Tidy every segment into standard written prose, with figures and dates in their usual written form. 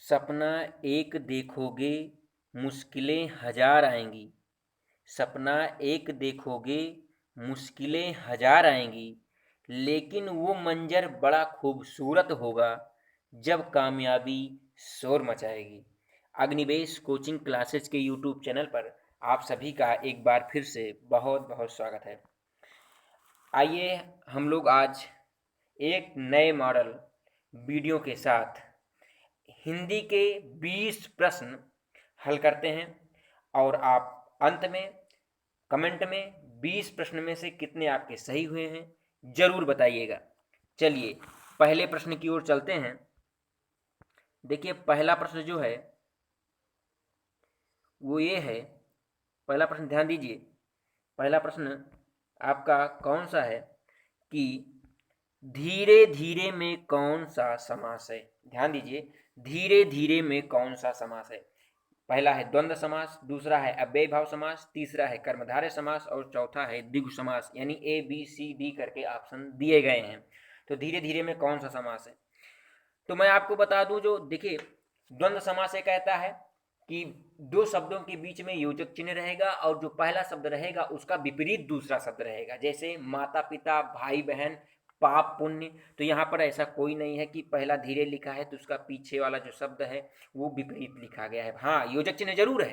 सपना एक देखोगे मुश्किलें हजार आएंगी। सपना एक देखोगे मुश्किलें हजार आएंगी, लेकिन वो मंजर बड़ा खूबसूरत होगा जब कामयाबी शोर मचाएगी। अग्निवेश कोचिंग क्लासेस के यूट्यूब चैनल पर आप सभी का एक बार फिर से बहुत बहुत स्वागत है। आइए हम लोग आज एक नए मॉडल वीडियो के साथ हिंदी के 20 प्रश्न हल करते हैं और आप अंत में कमेंट में 20 प्रश्न में से कितने आपके सही हुए हैं जरूर बताइएगा। चलिए पहले प्रश्न की ओर चलते हैं। देखिए पहला प्रश्न जो है वो ये है। पहला प्रश्न ध्यान दीजिए। पहला प्रश्न आपका कौन सा है कि धीरे धीरे में कौन सा समास है। ध्यान दीजिए, धीरे धीरे में कौन सा समास है। पहला है द्वंद्व समास, दूसरा है अव्ययी भाव समास, तीसरा है कर्मधारय समास और चौथा है द्विगु समास। यानी ए बी सी डी करके ऑप्शन दिए गए हैं। तो धीरे धीरे में कौन सा समास है, तो मैं आपको बता दूं। जो देखिए द्वंद्व समास ये कहता है कि दो शब्दों के बीच में योजक चिन्ह रहेगा और जो पहला शब्द रहेगा उसका विपरीत दूसरा शब्द रहेगा। जैसे माता पिता, भाई बहन, पाप पुण्य। तो यहाँ पर ऐसा कोई नहीं है कि पहला धीरे लिखा है तो उसका पीछे वाला जो शब्द है वो विपरीत लिखा गया है। हाँ, योजक चिन्ह जरूर है,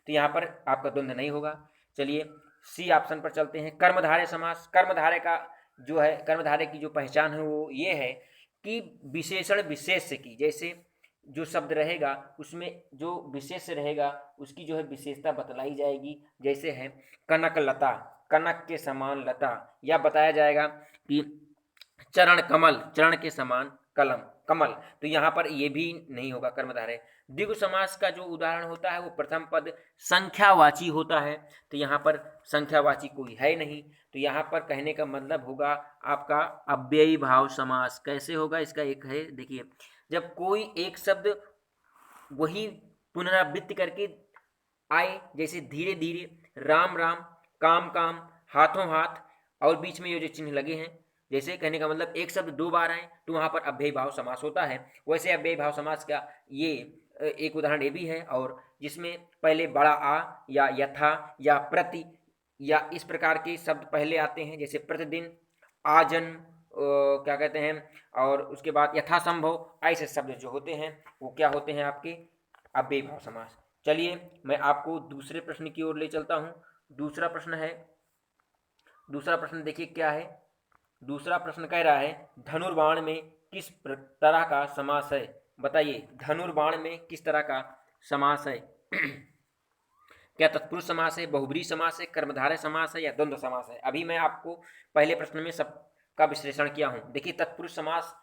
तो यहाँ पर आपका द्वंद्व नहीं होगा। चलिए सी ऑप्शन पर चलते हैं। कर्मधारय समास। कर्मधारय का जो है, कर्मधारय की जो पहचान है वो ये है कि विशेषण विशेष्य की, जैसे जो शब्द रहेगा उसमें जो विशेष रहेगा उसकी जो है विशेषता बतलाई जाएगी। जैसे है कनक लता, कनक के समान लता, या बताया जाएगा कि चरण कमल, चरण के समान कलम कमल। तो यहाँ पर ये भी नहीं होगा कर्मधारय। द्विगु समास का जो उदाहरण होता है वो प्रथम पद संख्यावाची होता है, तो यहाँ पर संख्यावाची कोई है नहीं। तो यहाँ पर कहने का मतलब होगा आपका अव्ययी भाव समास। कैसे होगा इसका एक है, देखिए जब कोई एक शब्द वही पुनरावृत्ति करके आए, जैसे धीरे धीरे, राम राम, काम काम, हाथों हाथ और बीच में ये जो चिन्ह लगे हैं, जैसे कहने का मतलब एक शब्द दो बार आए तो वहां पर अव्ययी भाव समास होता है। वैसे अव्ययी भाव समास का ये एक उदाहरण ये भी है, और जिसमें पहले बड़ा आ या यथा या प्रति या इस प्रकार के शब्द पहले आते हैं, जैसे प्रतिदिन, आजन, क्या कहते हैं, और उसके बाद यथासंभव, ऐसे शब्द जो होते हैं वो क्या होते हैं आपके अव्ययी भाव समास। चलिए मैं आपको दूसरे प्रश्न की ओर ले चलता हूं। दूसरा प्रश्न है, दूसरा प्रश्न देखिए क्या है। दूसरा प्रश्न कह रहा है धनुर्बाण में किस तरह का समास है। बताइए धनुर्बाण में किस तरह का समास है। क्या तत्पुरुष समास है, बहुब्रीहि समास है, कर्मधारय समास है या द्वंद्व समास है। अभी मैं आपको पहले प्रश्न में सबका विश्लेषण किया हूं। देखिए तत्पुरुष समास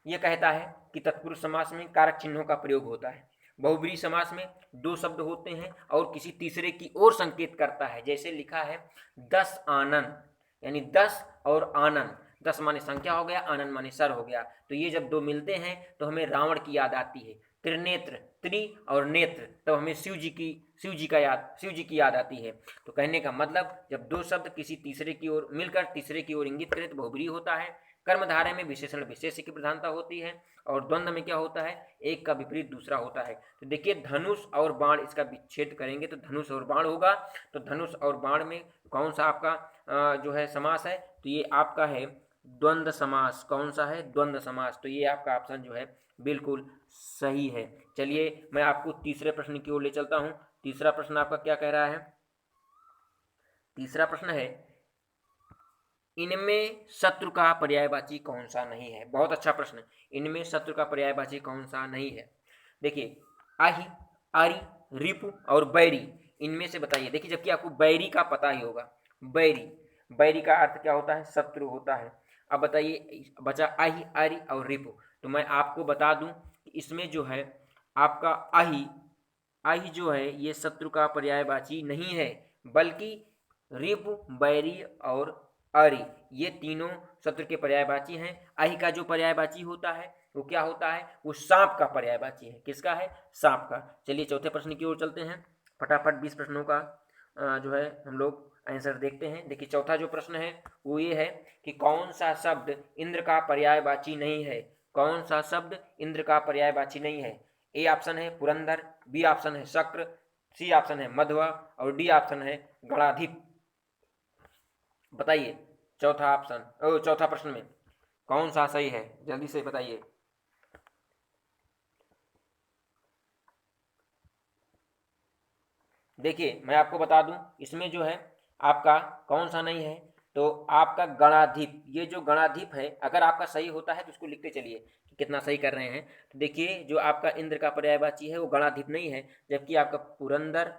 यह कहता है कि तत्पुरुष समास में कारक चिन्हों का प्रयोग होता है। बहुब्रीहि समास में दो शब्द होते हैं और किसी तीसरे की ओर संकेत करता है। जैसे लिखा है 10 आनन, यानी 10 और आनन, 10 माने संख्या हो गया, आनन माने सर हो गया। तो ये जब दो मिलते हैं तो हमें रावण की याद आती है। त्रिनेत्र, त्रि और नेत्र, तब हमें शिव जी की याद आती है। तो कहने का मतलब जब दो शब्द किसी तीसरे की ओर मिलकर तीसरे की ओर इंगित करें तो बहुब्रीहि होता है। कर्मधारय में विशेषण विशेष्य की प्रधानता होती है और द्वंद्व में क्या होता है, एक का विपरीत दूसरा होता है। तो देखिए धनुष और बाण, इसका विच्छेद करेंगे तो धनुष और बाण होगा। तो धनुष और बाण में कौन सा आपका जो है समास है, तो ये आपका है द्वंद्व समास। कौन सा है, द्वंद्व समास। तो ये आपका ऑप्शन जो है बिल्कुल सही है। चलिए मैं आपको तीसरे प्रश्न की ओर ले चलता हूं। तीसरा प्रश्न आपका क्या कह रहा है। तीसरा प्रश्न है इनमें शत्रु का पर्यायवाची कौन सा नहीं है। बहुत अच्छा प्रश्न। इनमें शत्रु का पर्यायवाची कौन सा नहीं है। देखिए आही, आरी, रिपु और बैरी, इनमें से बताइए। देखिए जबकि आपको बैरी का पता ही होगा। बैरी, बैरी का अर्थ क्या होता है, शत्रु होता है। अब बताइए बचा आही, आरी और रिपु। तो मैं आपको बता दूं कि इसमें जो है आपका आही, आही जो है ये शत्रु का पर्यायवाची नहीं है, बल्कि रिपु, बैरी और अरि, ये तीनों शत्रु के पर्यायवाची हैं। आही का जो पर्यायवाची होता है वो क्या होता है, वो सांप का पर्यायवाची है। किसका है, सांप का। चलिए चौथे प्रश्न की ओर चलते हैं। फटाफट 20 प्रश्नों का जो है हम लोग आंसर देखते हैं। देखिए चौथा जो प्रश्न है वो ये है कि कौन सा शब्द इंद्र का पर्यायवाची नहीं है। कौन सा शब्द इंद्र का पर्यायवाची नहीं है। ए ऑप्शन है पुरंदर, बी ऑप्शन है शक्र, सी ऑप्शन है मध्वा और डी ऑप्शन है गणाधिप। बताइए चौथा प्रश्न में कौन सा सही है, जल्दी से बताइए। देखिए मैं आपको बता दूं, इसमें जो है आपका कौन सा नहीं है, तो आपका गणाधिप, ये जो गणाधिप है अगर आपका सही होता है तो उसको लिखते चलिए कि कितना सही कर रहे हैं। तो देखिए जो आपका इंद्र का पर्यायवाची है वो गणाधिप नहीं है, जबकि आपका पुरंदर,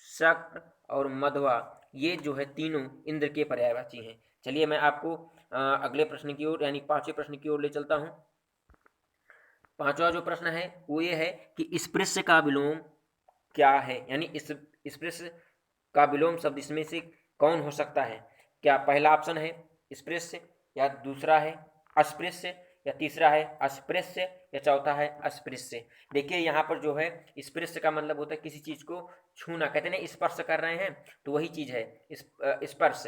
शक्र और मध्वा ये जो है तीनों इंद्र के पर्यायवाची हैं। चलिए मैं आपको अगले प्रश्न की ओर यानी पांचवें प्रश्न की ओर ले चलता हूँ। पांचवा जो प्रश्न है वो ये है कि स्पृश्य का विलोम क्या है, यानी इस स्पृश्य का विलोम शब्द इसमें से कौन हो सकता है। क्या पहला ऑप्शन है स्पृश्य, या दूसरा है अस्पृश्य, या तीसरा है अस्पृश्य, या चौथा है अस्पृश्य। देखिए यहाँ पर जो है स्पृश्य का मतलब होता है किसी चीज को छूना, कहते हैं स्पर्श कर रहे हैं, तो वही चीज है स्पर्श।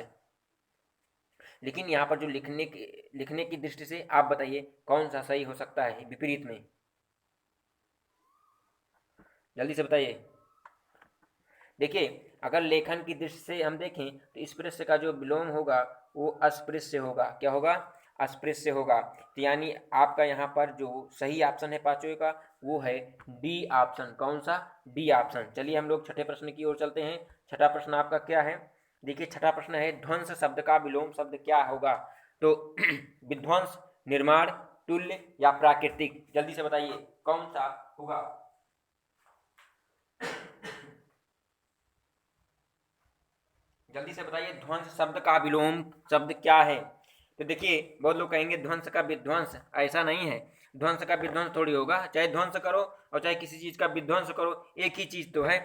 लेकिन यहाँ पर जो लिखने की दृष्टि से आप बताइए कौन सा सही हो सकता है विपरीत में, जल्दी से बताइए। देखिए अगर लेखन की दृष्टि से हम देखें तो स्पृश्य का जो विलोम होगा वो अस्पृश्य होगा। क्या होगा, अस्पृश्य होगा। तो यानी आपका यहाँ पर जो सही ऑप्शन है पांचवें का वो है डी ऑप्शन। कौन सा, डी ऑप्शन। चलिए हम लोग छठे प्रश्न की ओर चलते हैं। छठा प्रश्न आपका क्या है, देखिए छठा प्रश्न है ध्वंस शब्द का विलोम शब्द क्या होगा। तो विध्वंस, निर्माण, तुल्य या प्राकृतिक, जल्दी से बताइए कौन सा होगा। जल्दी से बताइए ध्वंस शब्द का विलोम शब्द क्या है। तो देखिए बहुत लोग कहेंगे ध्वंस का विध्वंस, ऐसा नहीं है। ध्वंस का विध्वंस थोड़ी होगा, चाहे ध्वंस करो और चाहे किसी चीज का विध्वंस करो, एक ही चीज तो है।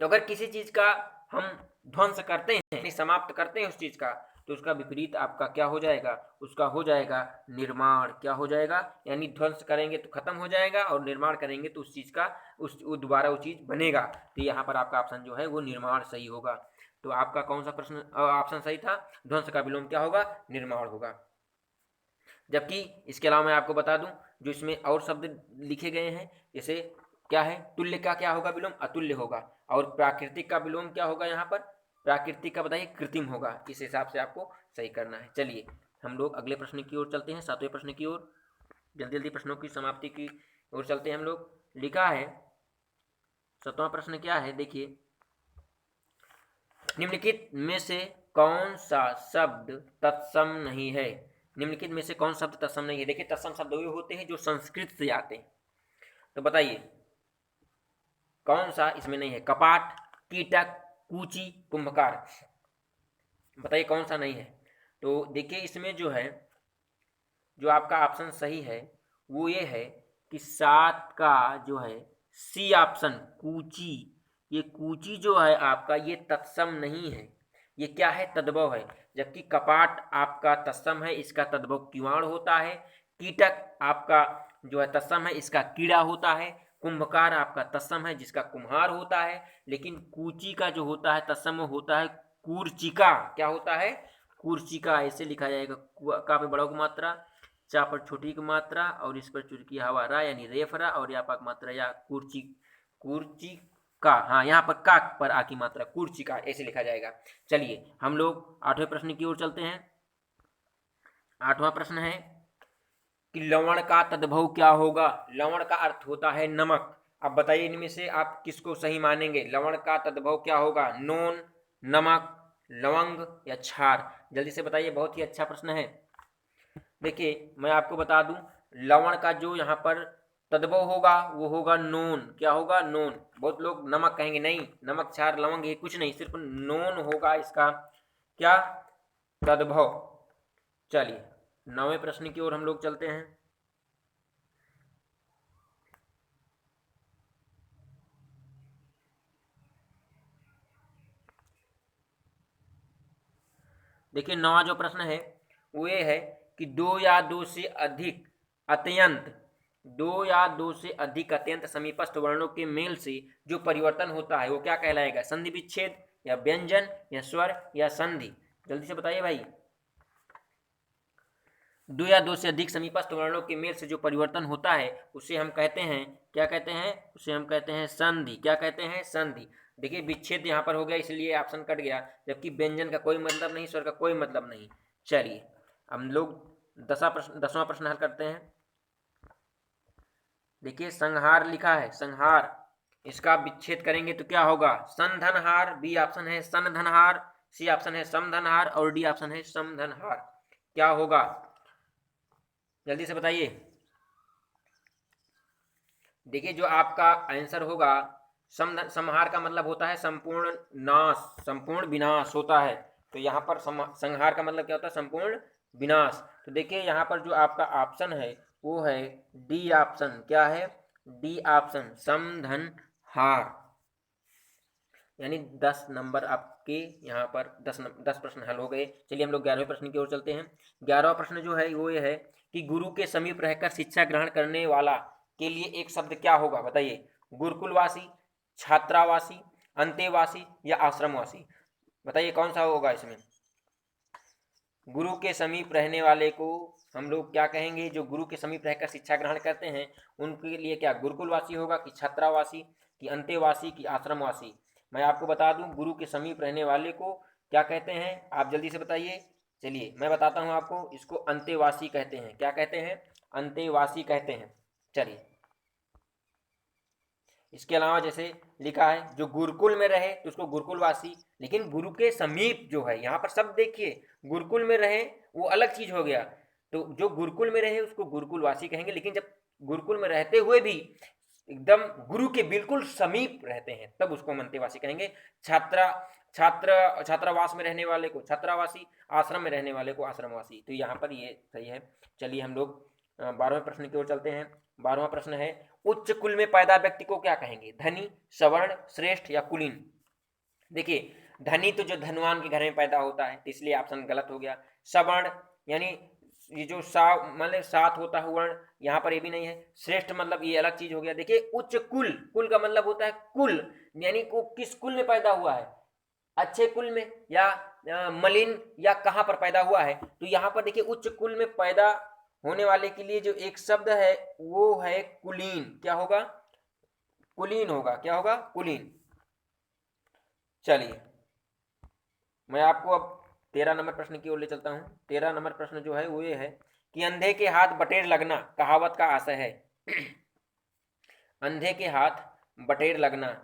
तो अगर किसी चीज का हम ध्वंस करते हैं, समाप्त करते हैं उस चीज का, तो उसका विपरीत आपका क्या हो जाएगा, उसका हो जाएगा निर्माण। क्या हो जाएगा, यानी ध्वंस करेंगे तो खत्म हो जाएगा और निर्माण करेंगे तो उस चीज का दोबारा वो चीज बनेगा। तो यहाँ पर आपका ऑप्शन जो है वो निर्माण सही होगा। तो आपका कौन सा प्रश्न ऑप्शन सही था, ध्वंस का विलोम क्या होगा, निर्माण होगा। जबकि इसके अलावा मैं आपको बता दूं जो इसमें और शब्द लिखे गए हैं, जैसे क्या है, तुल्य का क्या होगा विलोम, अतुल्य होगा। और प्राकृतिक का विलोम क्या होगा, यहाँ पर प्राकृतिक का बताइए कृत्रिम होगा। इस हिसाब से आपको सही करना है। चलिए हम लोग अगले प्रश्न की ओर चलते हैं, सातवें प्रश्न की ओर। जल्दी जल्दी प्रश्नों की समाप्ति की ओर चलते हैं हम लोग। लिखा है सातवां प्रश्न क्या है, देखिए निम्नलिखित में से कौन सा शब्द तत्सम नहीं है। निम्नलिखित में से कौन शब्द तत्सम नहीं है। देखिए तत्सम शब्द वे होते हैं जो संस्कृत से आते हैं। तो बताइए कौन सा इसमें नहीं है। कपाट, कीटक, कूची, कुंभकार, बताइए कौन सा नहीं है। तो देखिए इसमें जो है, जो आपका ऑप्शन सही है वो ये है कि 7 का जो है सी ऑप्शन कूची, ये कूची जो है आपका ये तत्सम नहीं है, ये क्या है, तद्भव है। जबकि कपाट आपका तत्सम है, इसका तद्भव किवाड़ होता है। कीटक आपका जो है तत्सम है, इसका कीड़ा होता है। कुंभकार आपका तत्सम है, जिसका कुम्हार होता है। लेकिन कूची का जो होता है तत्सम होता है कूर्चिका। क्या होता है, कूर्चिका। ऐसे लिखा जाएगा, का पे बड़ा की मात्रा, चा पर छोटी की मात्रा और इस पर चुटकी हवा रा यानी रेफरा, और या पाक मात्रा या कुर्ची का, हाँ यहाँ पर का पर आ की मात्रा कुर्ची का, ऐसे लिखा जाएगा। चलिए हम लोग आठवें प्रश्न की ओर चलते हैं। आठवां प्रश्न है कि लवण का तद्भव क्या होगा। लवण का अर्थ होता है नमक। अब बताइए इनमें से आप किसको सही मानेंगे। लवण का तद्भव क्या होगा, नोन, नमक, लवंग या क्षार, जल्दी से बताइए। बहुत ही अच्छा प्रश्न है। देखिए मैं आपको बता दूं लवण का जो यहाँ पर तद्भव होगा वो होगा नोन। क्या होगा, नोन। बहुत लोग नमक कहेंगे, नहीं, नमक, क्षार, लवंग ये कुछ नहीं, सिर्फ नोन होगा इसका क्या, तद्भव। चलिए 9वें प्रश्न की ओर हम लोग चलते हैं। देखिए 9वां जो प्रश्न है वो ये है कि दो या दो से अधिक अत्यंत समीपस्थ वर्णों के मेल से जो परिवर्तन होता है वो क्या कहलाएगा, संधि विच्छेद या व्यंजन या स्वर या संधि, जल्दी से बताइए भाई। दो या दो से अधिक समीपस्थ वर्णों के मेल से जो परिवर्तन होता है उसे हम कहते हैं, क्या कहते हैं, उसे हम कहते हैं संधि। क्या कहते हैं? संधि। देखिए विच्छेद यहाँ पर हो गया इसलिए ऑप्शन कट गया, जबकि व्यंजन का कोई मतलब नहीं, स्वर का कोई मतलब नहीं। चलिए हम लोग 10वां प्रश्न हल करते हैं। देखिए संहार लिखा है, संहार, इसका विच्छेद करेंगे तो क्या होगा? संधनहार। बी ऑप्शन है संधनहार, सी ऑप्शन है समधनहार और डी ऑप्शन है समधनहार। क्या होगा जल्दी से बताइए। देखिए जो आपका आंसर होगा, संहार का मतलब होता है संपूर्ण नाश, संपूर्ण विनाश होता है। तो यहाँ पर संहार का मतलब क्या होता है? संपूर्ण विनाश। तो देखिए यहाँ पर जो आपका ऑप्शन है वो है डी ऑप्शन। क्या है? डी ऑप्शन समधनहार। यानी 10 नंबर आपके यहाँ पर 10 प्रश्न हल हो गए। चलिए हम लोग 11वें प्रश्न की ओर चलते हैं। 11वां प्रश्न जो है वो ये है कि गुरु के समीप रहकर शिक्षा ग्रहण करने वाला के लिए एक शब्द क्या होगा? बताइए। गुरुकुलवासी, छात्रावासी, अंतेवासी या आश्रमवासी? बताइए कौन सा होगा इसमें? गुरु के समीप रहने वाले को हम लोग क्या कहेंगे? जो गुरु के समीप रहकर शिक्षा ग्रहण करते हैं उनके लिए क्या गुरुकुलवासी होगा कि छात्रावासी कि अंतेवासी कि आश्रमवासी? मैं आपको बता दूं गुरु के समीप रहने वाले को क्या कहते हैं, आप जल्दी से बताइए। चलिए मैं बताता हूं आपको, इसको अंतेवासी कहते हैं। क्या कहते हैं? अंतेवासी कहते हैं। चलिए इसके अलावा जैसे लिखा है जो गुरुकुल में रहे तो उसको गुरुकुलवासी, लेकिन गुरु के समीप जो है यहाँ पर सब देखिए, गुरुकुल में रहे वो अलग चीज हो गया। तो जो गुरुकुल में रहे उसको गुरुकुलवासी कहेंगे, लेकिन जब गुरुकुल में रहते हुए भी एकदम गुरु के बिल्कुल समीप रहते हैं तब उसको हम अंतेवासी कहेंगे। छात्रावास में रहने वाले को छात्रावासी, आश्रम में रहने वाले को आश्रमवासी। तो यहाँ पर ये सही है। चलिए हम लोग 12वें प्रश्न की ओर चलते हैं। 12वां प्रश्न है उच्च कुल में पैदा व्यक्ति को क्या कहेंगे? धनी, सवर्ण, श्रेष्ठ या कुलीन? देखिए धनी तो जो धनवान के घर में पैदा होता है, इसलिए ऑप्शन गलत हो गया। सवर्ण यानी ये जो सा मतलब सात होता है वर्ण, यहाँ पर ये भी नहीं है। श्रेष्ठ मतलब ये अलग चीज हो गया। देखिए उच्च कुल, कुल का मतलब होता है कुल, यानी को किस कुल में पैदा हुआ है, अच्छे कुल में या मलिन या कहाँ पर पैदा हुआ है। तो यहाँ पर देखिए उच्च कुल में पैदा होने वाले के लिए जो एक शब्द है वो है कुलीन। क्या होगा? कुलीन होगा। क्या होगा? कुलीन। चलिए मैं आपको अब 13 नंबर प्रश्न की ओर ले चलता हूँ। 13 नंबर प्रश्न जो है वो ये है कि अंधे के हाथ बटेर लगना कहावत का आशय है। अंधे के हाथ बटेर लगना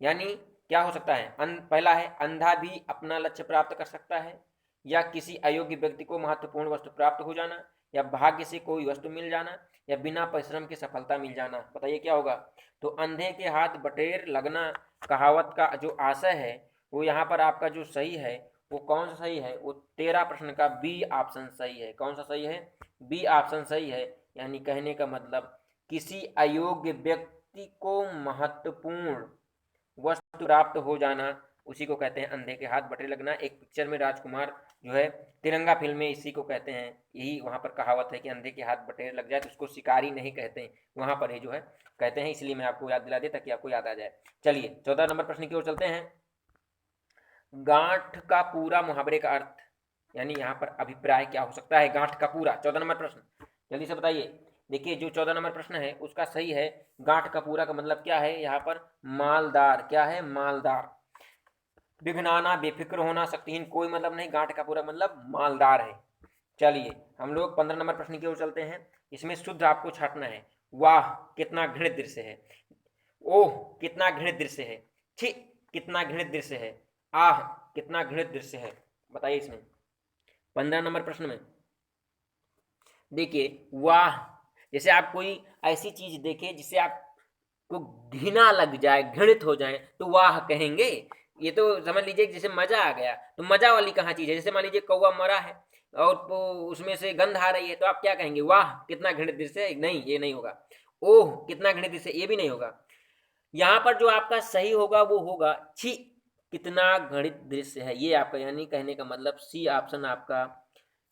यानी क्या हो सकता है? पहला है अंधा भी अपना लक्ष्य प्राप्त कर सकता है, या किसी अयोग्य व्यक्ति को महत्वपूर्ण वस्तु प्राप्त हो जाना, या भाग्य से कोई वस्तु मिल जाना, या बिना परिश्रम के सफलता मिल जाना। बताइए क्या होगा? तो अंधे के हाथ बटेर लगना कहावत का जो आशय है वो यहाँ पर आपका जो सही है वो कौन सा सही है? वो 13 प्रश्न का बी ऑप्शन सही है। कौन सा सही है? बी ऑप्शन सही है। यानी कहने का मतलब किसी अयोग्य व्यक्ति को महत्वपूर्ण वस्तु प्राप्त हो जाना, उसी को कहते हैं अंधे के हाथ बटेर लगना। एक पिक्चर में राजकुमार जो है तिरंगा फिल्म में इसी को कहते हैं, यही वहाँ पर कहावत है कि अंधे के हाथ बटेर लग जाए तो उसको शिकारी नहीं कहते हैं, वहाँ पर ये जो है कहते हैं। इसलिए मैं आपको याद दिला दे ताकि आपको याद आ जाए। चलिए 14 नंबर प्रश्न की ओर चलते हैं। गांठ का पूरा मुहावरे का अर्थ यानी यहाँ पर अभिप्राय क्या हो सकता है? गांठ का पूरा। 14 नंबर प्रश्न जल्दी से बताइए। देखिए जो 14 नंबर प्रश्न है उसका सही है गांठ का पूरा का मतलब क्या है? यहाँ पर मालदार। क्या है? मालदार। विघ्नाना, बेफिक्र होना, शक्तिहीन कोई मतलब नहीं, गांठ का पूरा मतलब मालदार है। चलिए हम लोग 15 नंबर प्रश्न की ओर चलते हैं। इसमें शुद्ध आपको छाटना है। वाह कितना घृणित दृश्य है, ओह कितना घृणित दृश्य है, छी कितना घृणित दृश्य है, आह कितना घृणित दृश्य है। बताइए इसमें 15 नंबर प्रश्न में। देखिए वाह, जैसे आप कोई ऐसी चीज देखे जिसे आपको घृणा लग जाए, घृणित हो जाए तो वाह कहेंगे। ये तो समझ लीजिए जैसे मजा आ गया, तो मजा वाली कहाँ चीज है? जैसे मान लीजिए कौवा मरा है और उसमें से गंध आ रही है तो आप क्या कहेंगे? वाह कितना घृणित दृश्य है। नहीं ये नहीं होगा। ओह कितना घृणित दृश्य, ये भी नहीं होगा। यहाँ पर जो आपका सही होगा वो होगा छी कितना घृणित दृश्य है, ये आपका यानी कहने का मतलब सी ऑप्शन आपका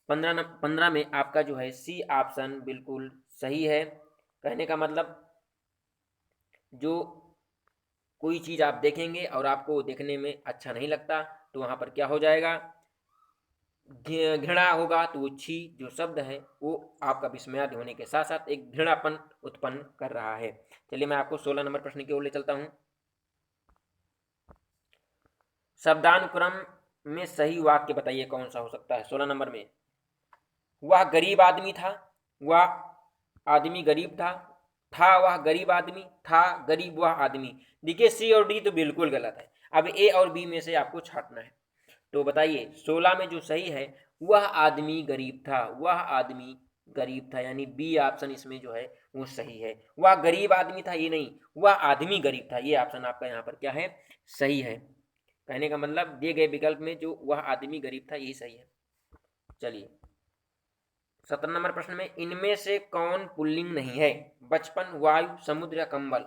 15 में आपका जो है सी ऑप्शन बिल्कुल सही है। कहने का मतलब जो कोई चीज़ आप देखेंगे और आपको देखने में अच्छा नहीं लगता तो वहाँ पर क्या हो जाएगा? घृणा होगा तो वो छी जो शब्द है वो आपका विस्मयादि होने के साथ साथ एक घृणापन उत्पन्न कर रहा है। चलिए मैं आपको 16 नंबर प्रश्न की ओर ले चलता हूं। शब्दानुक्रम में सही वाक्य बताइए कौन सा हो सकता है। 16 नंबर में, वह गरीब आदमी था, वह आदमी गरीब था वह गरीब आदमी, था गरीब वह आदमी। देखिए सी और डी तो बिल्कुल गलत है। अब ए और बी में से आपको छांटना है। तो बताइए 16 में जो सही है, वह आदमी गरीब था, वह आदमी गरीब था, यानी बी ऑप्शन इसमें जो है वो सही है। वह गरीब आदमी था ये नहीं, वह आदमी गरीब था, ये ऑप्शन आपका यहाँ पर क्या है, सही है। कहने का मतलब दिए गए विकल्प में जो वह आदमी गरीब था यही सही है। चलिए 17 नंबर प्रश्न में, इनमें से कौन पुल्लिंग नहीं है। बचपन, वायु, समुद्र या कंबल,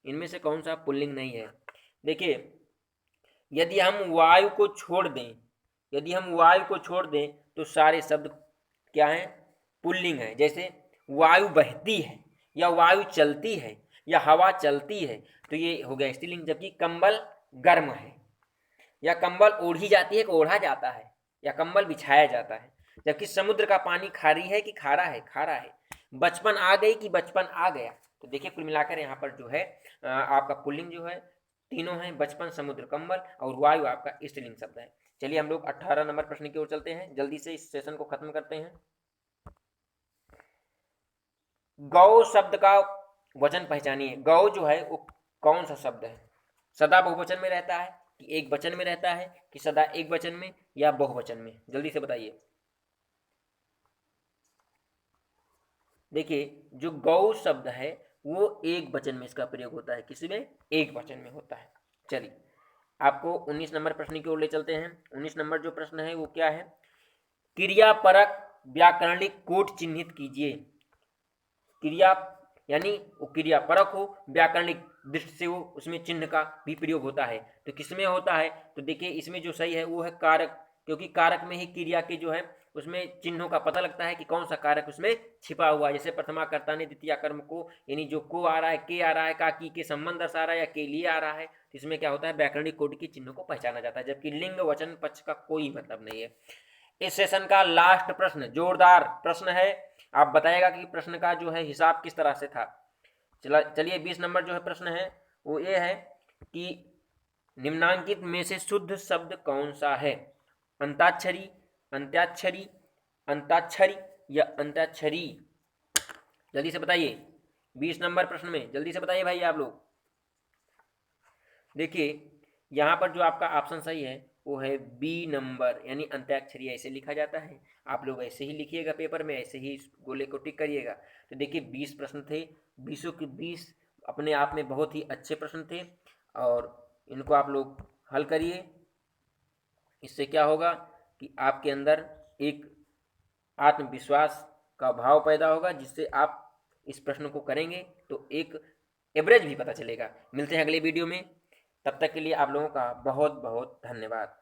इनमें से कौन सा पुल्लिंग नहीं है। देखिए यदि हम वायु को छोड़ दें, यदि हम वायु को छोड़ दें तो सारे शब्द क्या हैं, पुल्लिंग है। जैसे वायु बहती है या वायु चलती है या हवा चलती है तो ये हो गया स्त्रीलिंग। जबकि कंबल गर्म है, या कंबल ओढ़ी जाती है कि ओढ़ा जाता है, या कंबल बिछाया जाता है। जबकि समुद्र का पानी खारी है कि खारा है, खारा है। बचपन आ गई कि बचपन आ गया। तो देखिए कुल मिलाकर यहाँ पर जो है आपका पुल्लिंग जो है तीनों है, बचपन, समुद्र, कंबल और वायु आपका स्त्रीलिंग शब्द है। चलिए हम लोग 18 नंबर प्रश्न की ओर चलते हैं, जल्दी से इस सेशन को खत्म करते हैं। गौ शब्द का वचन पहचानिए। गौ जो है वो कौन सा शब्द है, सदा बहुवचन में रहता है कि एक वचन में रहता है कि सदा एक वचन में या बहुवचन में, जल्दी से बताइए। देखिए जो गौ शब्द है वो एक वचन में इसका प्रयोग होता है, किसी में, एक वचन में होता है। चलिए आपको 19 नंबर प्रश्न की ओर ले चलते हैं। 19 नंबर जो प्रश्न है वो क्या है, क्रियापरक व्याकरणिक कोट चिन्हित कीजिए। क्रिया यानी वो क्रिया परक हो, व्याकरणिक दृष्टि से वो उसमें चिन्ह का भी प्रयोग होता है। तो किसमें होता है, तो देखिए इसमें जो सही है वो है कारक, क्योंकि कारक में ही क्रिया के जो है उसमें चिन्हों का पता लगता है कि कौन सा कारक उसमें छिपा हुआ है। जैसे प्रथमा कर्ता ने द्वितीय कर्म को, यानी जो को आ रहा है, के आ रहा है, का की के संबंध दर्शा रहा है या के लिए आ रहा है, तो इसमें क्या होता है, व्याकरणिक कोट के चिन्हों को पहचाना जाता है। जबकि लिंग वचन पक्ष का कोई मतलब नहीं है। इस सेशन का लास्ट प्रश्न जोरदार प्रश्न है, आप बताइएगा कि प्रश्न का जो है हिसाब किस तरह से था। चलिए 20 नंबर जो है प्रश्न है वो ये है कि निम्नांकित में से शुद्ध शब्द कौन सा है। अंताक्षरी, अंत्याक्षरी, अंताक्षरी या अंताक्षरी, जल्दी से बताइए। 20 नंबर प्रश्न में जल्दी से बताइए भाई आप लोग। देखिए यहाँ पर जो आपका ऑप्शन सही है वो है बी नंबर, यानी अंत्याक्षरी ऐसे लिखा जाता है। आप लोग ऐसे ही लिखिएगा पेपर में, ऐसे ही इस गोले को टिक करिएगा। तो देखिए 20 प्रश्न थे, 20 के 20 अपने आप में बहुत ही अच्छे प्रश्न थे और इनको आप लोग हल करिए। इससे क्या होगा कि आपके अंदर एक आत्मविश्वास का भाव पैदा होगा, जिससे आप इस प्रश्न को करेंगे तो एक एवरेज भी पता चलेगा। मिलते हैं अगले वीडियो में, तब तक के लिए आप लोगों का बहुत बहुत धन्यवाद।